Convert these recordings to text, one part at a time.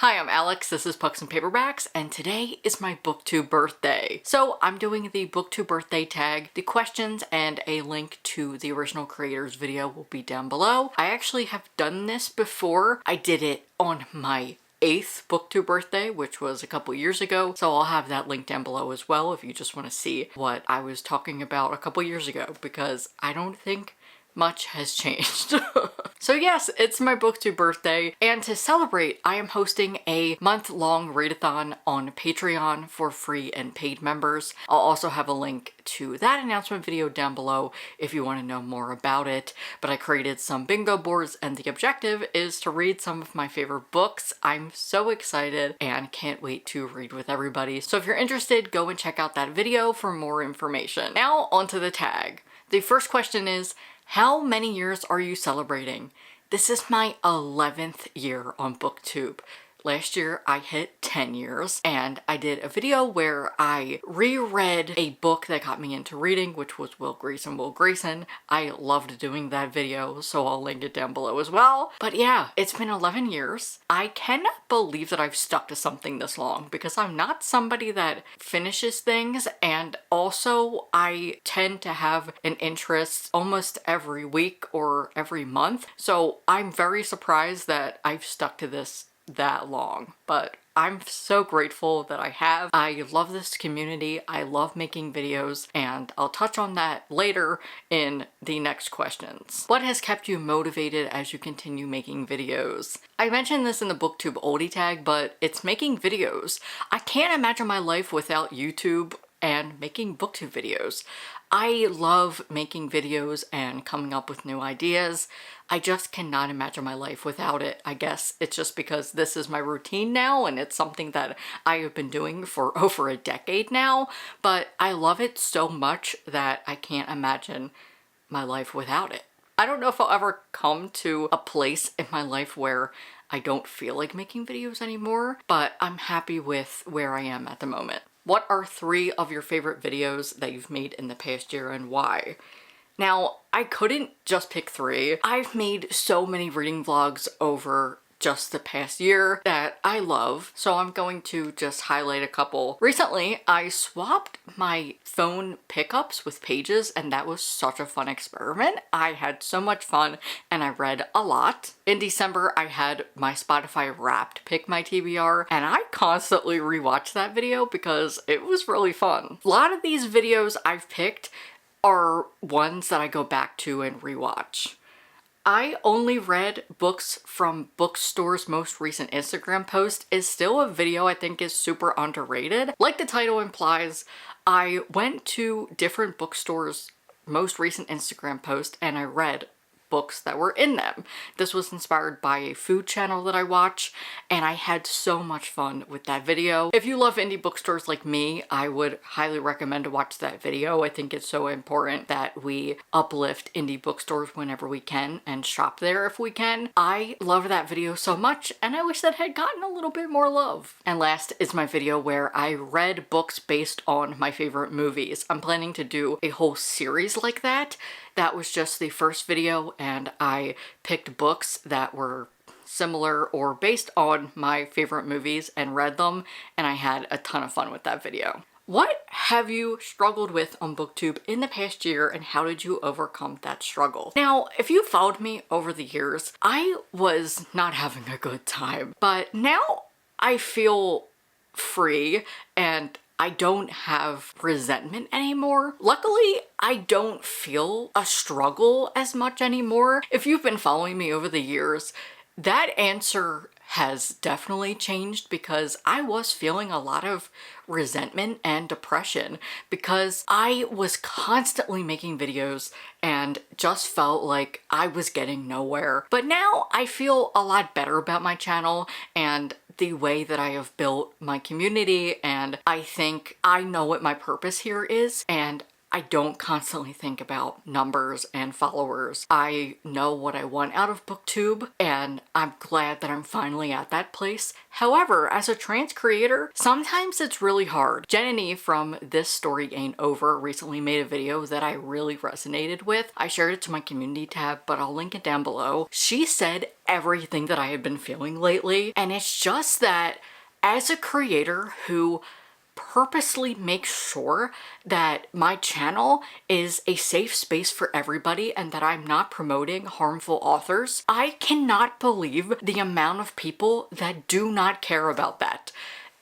Hi, I'm Alex, this is Pucksandpaperbacks, and today is my BookTube birthday. So I'm doing the BookTube Birthday Tag. The questions and a link to the original creator's video will be down below. I actually have done this before. I did it on my 8th BookTube birthday, which was a couple years ago, so I'll have that link down below as well if you just want to see what I was talking about a couple years ago, because I don't think much has changed. So yes, it's my BookTube birthday, and to celebrate, I am hosting a month-long readathon on Patreon for free and paid members. I'll also have a link to that announcement video down below if you want to know more about it, but I created some bingo boards and the objective is to read some of my favorite books. I'm so excited and can't wait to read with everybody. So if you're interested, go and check out that video for more information. Now onto the tag. The first question is, how many years are you celebrating? This is my 11th year on BookTube. Last year I hit 10 years and I did a video where I reread a book that got me into reading, which was Will Grayson. I loved doing that video, so I'll link it down below as well. But yeah, it's been 11 years. I cannot believe that I've stuck to something this long because I'm not somebody that finishes things, and also I tend to have an interest almost every week or every month. So I'm very surprised that I've stuck to this that long, but I'm so grateful that I have. I love this community, I love making videos, and I'll touch on that later in the next questions. What has kept you motivated as you continue making videos? I mentioned this in the BookTube oldie tag, but it's making videos. I can't imagine my life without YouTube and making BookTube videos. I love making videos and coming up with new ideas. I just cannot imagine my life without it. I guess it's just because this is my routine now and it's something that I have been doing for over a decade now, but I love it so much that I can't imagine my life without it. I don't know if I'll ever come to a place in my life where I don't feel like making videos anymore, but I'm happy with where I am at the moment. What are 3 of your favorite videos that you've made in the past year and why? Now, I couldn't just pick 3. I've made so many reading vlogs over just the past year that I love, so I'm going to just highlight a couple. Recently, I swapped my phone pickups with pages, and that was such a fun experiment. I had so much fun and I read a lot. In December, I had my Spotify Wrapped pick my TBR, and I constantly rewatch that video because it was really fun. A lot of these videos I've picked are ones that I go back to and rewatch. I only read books from Bookstore's most recent Instagram post is still a video I think is super underrated. Like the title implies, I went to different bookstores' most recent Instagram post and I read books that were in them. This was inspired by a food channel that I watch, and I had so much fun with that video. If you love indie bookstores like me, I would highly recommend to watch that video. I think it's so important that we uplift indie bookstores whenever we can and shop there if we can. I love that video so much, and I wish that had gotten a little bit more love. And last is my video where I read books based on my favorite movies. I'm planning to do a whole series like that. That was just the first video, and I picked books that were similar or based on my favorite movies and read them, and I had a ton of fun with that video. What have you struggled with on BookTube in the past year, and how did you overcome that struggle? Now, if you followed me over the years, I was not having a good time, but now I feel free and I don't have resentment anymore. Luckily, I don't feel a struggle as much anymore. If you've been following me over the years, that answer has definitely changed because I was feeling a lot of resentment and depression because I was constantly making videos and just felt like I was getting nowhere. But now I feel a lot better about my channel and the way that I have built my community, and I think I know what my purpose here is, and I don't constantly think about numbers and followers. I know what I want out of BookTube, and I'm glad that I'm finally at that place. However, as a trans creator, sometimes it's really hard. Jenny from This Story Ain't Over recently made a video that I really resonated with. I shared it to my community tab, but I'll link it down below. She said everything that I have been feeling lately, and it's just that as a creator who purposely makes sure that my channel is a safe space for everybody and that I'm not promoting harmful authors, I cannot believe the amount of people that do not care about that.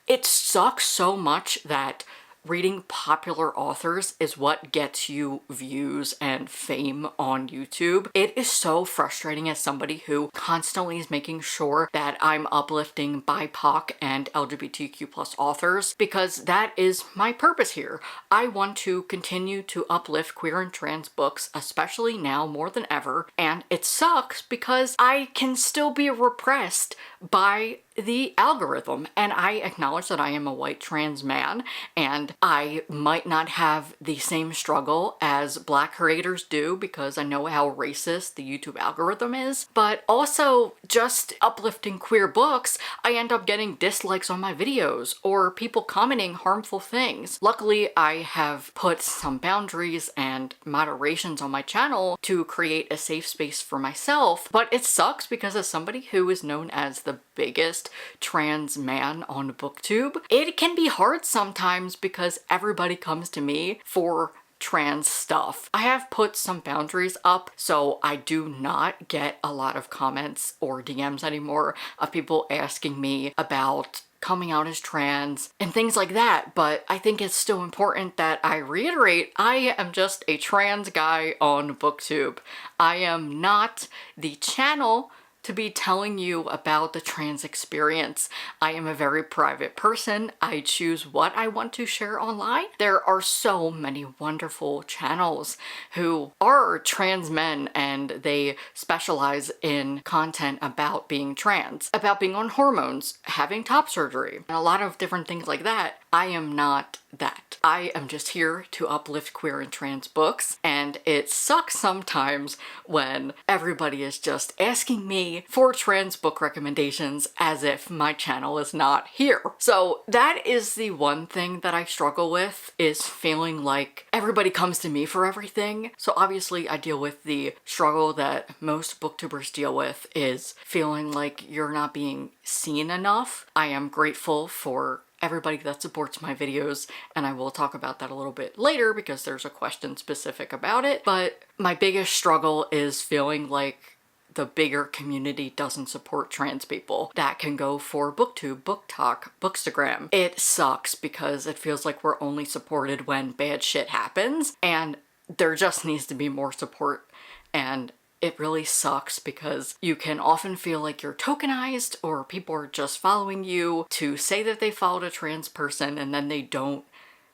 It sucks so much that reading popular authors is what gets you views and fame on YouTube. It is so frustrating as somebody who constantly is making sure that I'm uplifting BIPOC and LGBTQ+ authors, because that is my purpose here. I want to continue to uplift queer and trans books, especially now more than ever, and it sucks because I can still be repressed by the algorithm, and I acknowledge that I am a white trans man and I might not have the same struggle as Black creators do because I know how racist the YouTube algorithm is, but also just uplifting queer books, I end up getting dislikes on my videos or people commenting harmful things. Luckily, I have put some boundaries and moderations on my channel to create a safe space for myself, but it sucks because as somebody who is known as the biggest trans man on BookTube, it can be hard sometimes because everybody comes to me for trans stuff. I have put some boundaries up so I do not get a lot of comments or DMs anymore of people asking me about coming out as trans and things like that, but I think it's still important that I reiterate I am just a trans guy on BookTube. I am not the channel to be telling you about the trans experience. I am a very private person. I choose what I want to share online. There are so many wonderful channels who are trans men and they specialize in content about being trans, about being on hormones, having top surgery, and a lot of different things like that. I am not that. I am just here to uplift queer and trans books, and it sucks sometimes when everybody is just asking me for trans book recommendations as if my channel is not here. So that is the one thing that I struggle with, is feeling like everybody comes to me for everything. So obviously I deal with the struggle that most booktubers deal with, is feeling like you're not being seen enough. I am grateful for everybody that supports my videos, and I will talk about that a little bit later because there's a question specific about it, but my biggest struggle is feeling like the bigger community doesn't support trans people. That can go for BookTube, BookTok, Bookstagram. It sucks because it feels like we're only supported when bad shit happens, and there just needs to be more support, and it really sucks because you can often feel like you're tokenized or people are just following you to say that they followed a trans person and then they don't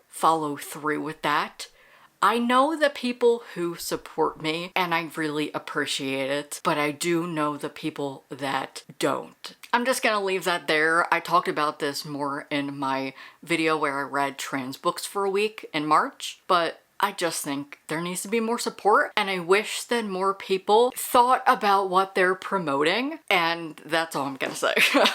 follow through with that. I know the people who support me and I really appreciate it, but I do know the people that don't. I'm just gonna leave that there. I talked about this more in my video where I read trans books for a week in March, but I just think there needs to be more support, and I wish that more people thought about what they're promoting, and that's all I'm gonna say.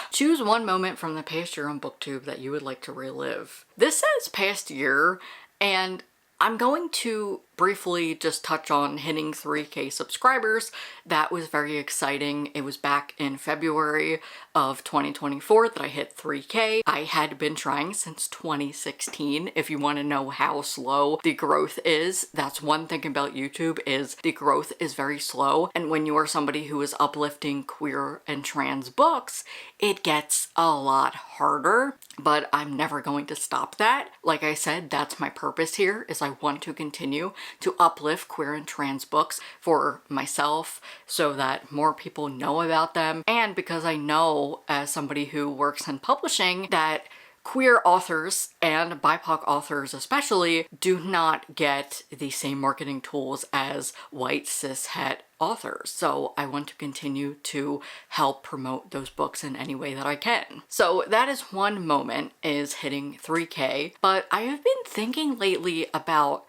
Choose one moment from the past year on BookTube that you would like to relive. This says past year, and I'm going to briefly just touch on hitting 3K subscribers. That was very exciting. It was back in February of 2024 that I hit 3K. I had been trying since 2016. If you want to know how slow the growth is, that's one thing about YouTube, is the growth is very slow. And when you are somebody who is uplifting queer and trans books, it gets a lot harder, but I'm never going to stop that. Like I said, that's my purpose here, is I want to continue to uplift queer and trans books for myself so that more people know about them, and because I know as somebody who works in publishing that queer authors and BIPOC authors especially do not get the same marketing tools as white cishet authors. So I want to continue to help promote those books in any way that I can. So that is one moment, is hitting 3K, but I have been thinking lately about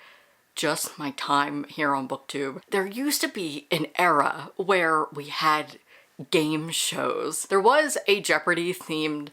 just my time here on BookTube. There used to be an era where we had game shows. There was a Jeopardy themed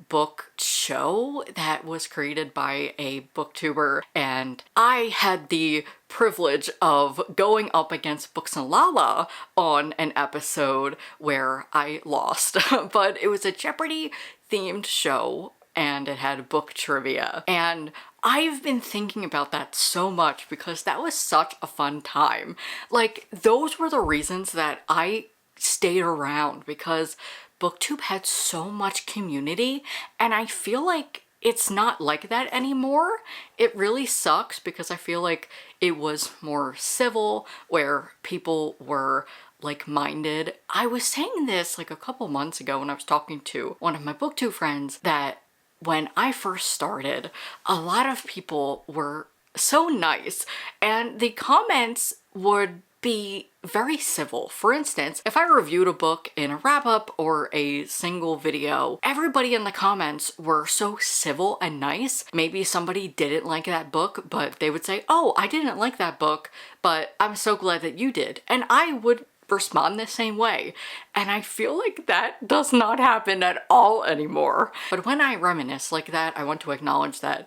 book show that was created by a booktuber, and I had the privilege of going up against Books and Lala on an episode where I lost. But it was a Jeopardy themed show and it had book trivia, and I've been thinking about that so much because that was such a fun time. Like, those were the reasons that I stayed around, because BookTube had so much community, and I feel like it's not like that anymore. It really sucks because I feel like it was more civil, where people were like-minded. I was saying this like a couple months ago when I was talking to one of my BookTube friends, that when I first started, a lot of people were so nice, and the comments would be very civil. For instance, if I reviewed a book in a wrap-up or a single video, everybody in the comments were so civil and nice. Maybe somebody didn't like that book, but they would say, "Oh, I didn't like that book, but I'm so glad that you did." And I would respond the same way. And I feel like that does not happen at all anymore. But when I reminisce like that, I want to acknowledge that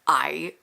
I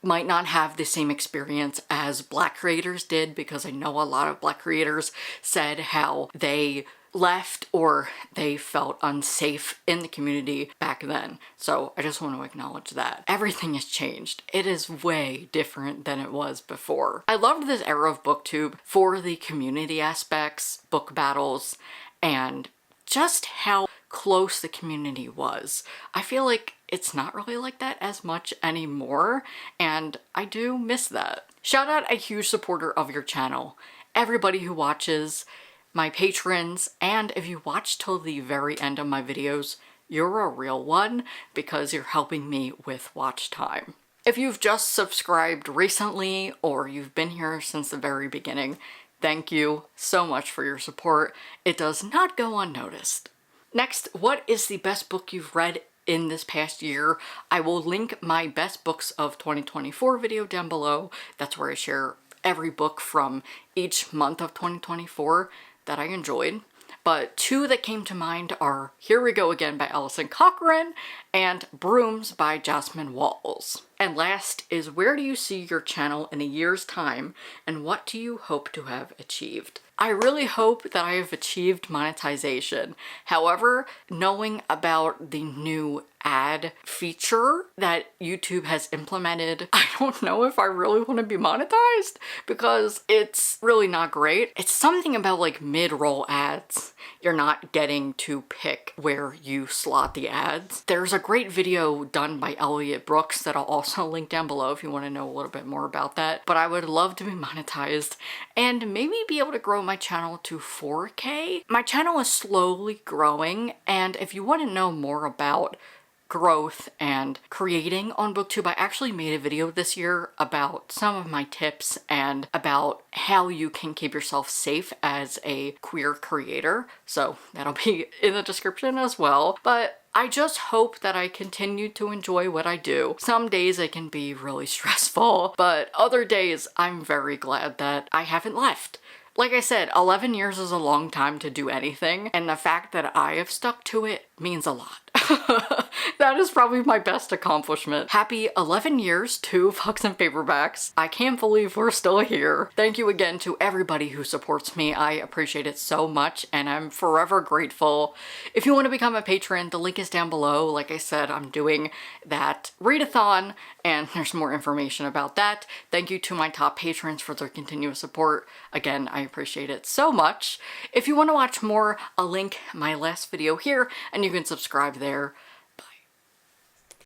might not have the same experience as Black creators did, because I know a lot of Black creators said how they left or they felt unsafe in the community back then. So I just want to acknowledge that. Everything has changed. It is way different than it was before. I loved this era of BookTube for the community aspects, book battles, and just how close the community was. I feel like it's not really like that as much anymore, and I do miss that. Shout out a huge supporter of your channel, everybody who watches, my patrons, and if you watch till the very end of my videos, you're a real one because you're helping me with watch time. If you've just subscribed recently or you've been here since the very beginning, thank you so much for your support. It does not go unnoticed. Next, what is the best book you've read in this past year? I will link my best books of 2024 video down below. That's where I share every book from each month of 2024 that I enjoyed. But two that came to mind are Here We Go Again by Alison Cochrane and Brooms by Jasmine Walls. And last is Where do you see your channel in a year's time, and what do you hope to have achieved? I really hope that I have achieved monetization. However, knowing about the new ad feature that YouTube has implemented, I don't know if I really want to be monetized because it's really not great. It's something about like mid-roll ads. You're not getting to pick where you slot the ads. There's a great video done by Elliot Brooks that I'll also link down below if you want to know a little bit more about that. But I would love to be monetized and maybe be able to grow my channel to 4K. My channel is slowly growing, and if you want to know more about growth and creating on BookTube, I actually made a video this year about some of my tips and about how you can keep yourself safe as a queer creator. So that'll be in the description as well. But I just hope that I continue to enjoy what I do. Some days it can be really stressful, but other days I'm very glad that I haven't left. Like I said, 11 years is a long time to do anything, and the fact that I have stuck to it means a lot. That is probably my best accomplishment. Happy 11 years to Pucksandpaperbacks. I can't believe we're still here. Thank you again to everybody who supports me. I appreciate it so much, and I'm forever grateful. If you want to become a patron, the link is down below. Like I said, I'm doing that readathon, and there's more information about that. Thank you to my top patrons for their continuous support. Again, I appreciate it so much. If you want to watch more, I'll link my last video here, and you can subscribe there.